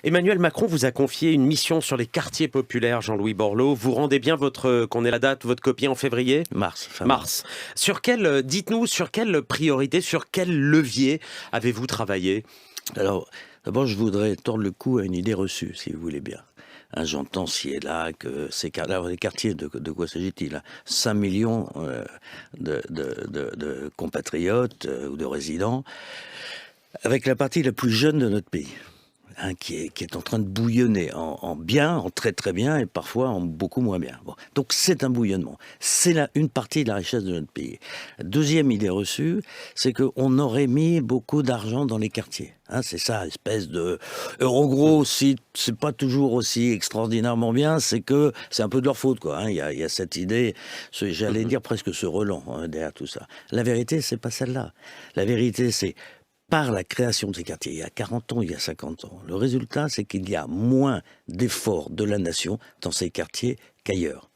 Emmanuel Macron vous a confié une mission sur les quartiers populaires, Jean-Louis Borloo. Vous rendez bien qu'on ait la date, votre copie en février ? Mars. Mars. Dites-nous, sur quelle priorité, sur quel levier avez-vous travaillé ? Alors, d'abord, je voudrais tordre le cou à une idée reçue, si vous voulez bien. J'entends ci et là que alors, les quartiers, de quoi s'agit-il ? 5 millions de compatriotes ou de résidents, avec la partie la plus jeune de notre pays. Qui est en train de bouillonner en bien, en très très bien, et parfois en beaucoup moins bien. Bon. Donc c'est un bouillonnement. C'est une partie de la richesse de notre pays. Deuxième idée reçue, c'est qu'on aurait mis beaucoup d'argent dans les quartiers. C'est ça, espèce de... En gros, si c'est pas toujours aussi extraordinairement bien, c'est que c'est un peu de leur faute, quoi. Il y a cette idée, j'allais dire presque ce relent derrière tout ça. La vérité, c'est pas celle-là. La vérité, c'est par la création de ces quartiers, il y a 40 ans, il y a 50 ans. Le résultat, c'est qu'il y a moins d'efforts de la nation dans ces quartiers qu'ailleurs.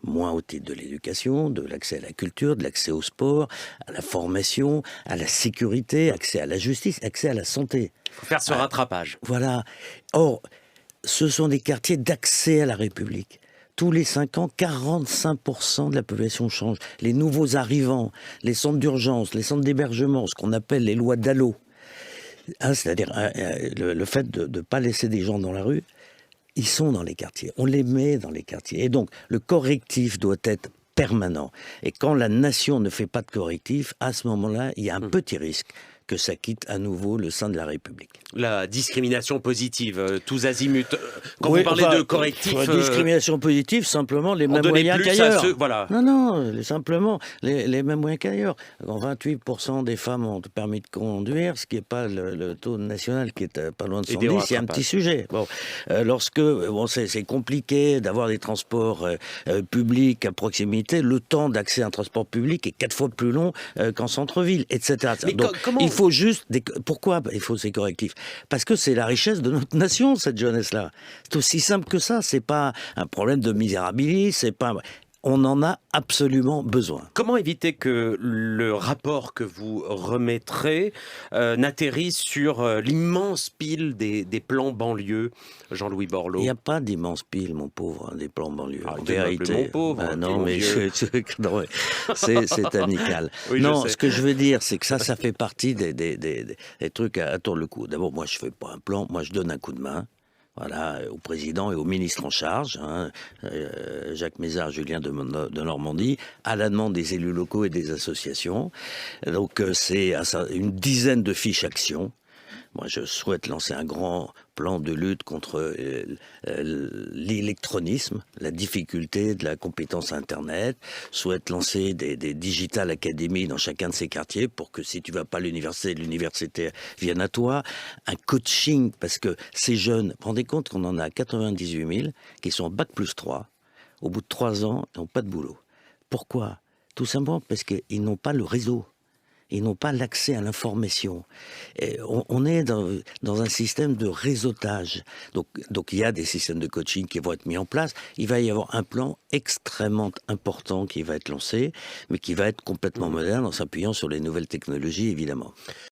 Moins au titre de l'éducation, de l'accès à la culture, de l'accès au sport, à la formation, à la sécurité, accès à la justice, accès à la santé. Il faut faire ce rattrapage. Voilà. Or, ce sont des quartiers d'accès à la République. Tous les 5 ans, 45% de la population change. Les nouveaux arrivants, les centres d'urgence, les centres d'hébergement, ce qu'on appelle les lois Dallot, c'est-à-dire le fait de ne pas laisser des gens dans la rue, ils sont dans les quartiers. On les met dans les quartiers. Et donc, le correctif doit être permanent. Et quand la nation ne fait pas de correctif, à ce moment-là, il y a un petit risque que ça quitte à nouveau le sein de la République. La discrimination positive, tous azimuts. Quand vous parlez de correctif... La discrimination positive, simplement les mêmes moyens qu'ailleurs. Voilà. Non, simplement les mêmes moyens qu'ailleurs. Quand 28% des femmes ont le permis de conduire, ce qui n'est pas le taux national, qui est pas loin de 110, c'est un petit sujet. Bon, c'est compliqué d'avoir des transports publics à proximité, le temps d'accès à un transport public est 4 fois plus long qu'en centre-ville, etc. Mais donc, comment... il faut juste... Pourquoi il faut ces correctifs ? Parce que c'est la richesse de notre nation, cette jeunesse-là. C'est aussi simple que ça. C'est pas un problème de misérabilisme, c'est pas... On en a absolument besoin. Comment éviter que le rapport que vous remettrez n'atterrisse sur l'immense pile des plans banlieue, Jean-Louis Borloo ? Il n'y a pas d'immense pile, mon pauvre, des plans banlieue. En vérité, mon pauvre. Non, mais c'est amical. Oui, non, ce que je veux dire, c'est que ça fait partie des trucs à tordre le cou. D'abord, moi, je fais pas un plan, moi, je donne un coup de main. Voilà, au président et au ministre en charge, Jacques Mézard, Julien de Normandie, à la demande des élus locaux et des associations. Donc c'est une dizaine de fiches actions. Moi, je souhaite lancer un grand plan de lutte contre l'électronisme, la difficulté de la compétence Internet. Souhaite lancer des digital academies dans chacun de ces quartiers pour que si tu vas pas à l'université vienne à toi. Un coaching, parce que ces jeunes, vous vous rendez compte qu'on en a 98 000 qui sont en bac+3. Au bout de 3 ans, ils n'ont pas de boulot. Pourquoi ? Tout simplement parce qu'ils n'ont pas le réseau. Ils n'ont pas l'accès à l'information. Et on est dans un système de réseautage. Donc il y a des systèmes de coaching qui vont être mis en place. Il va y avoir un plan extrêmement important qui va être lancé, mais qui va être complètement moderne en s'appuyant sur les nouvelles technologies, évidemment.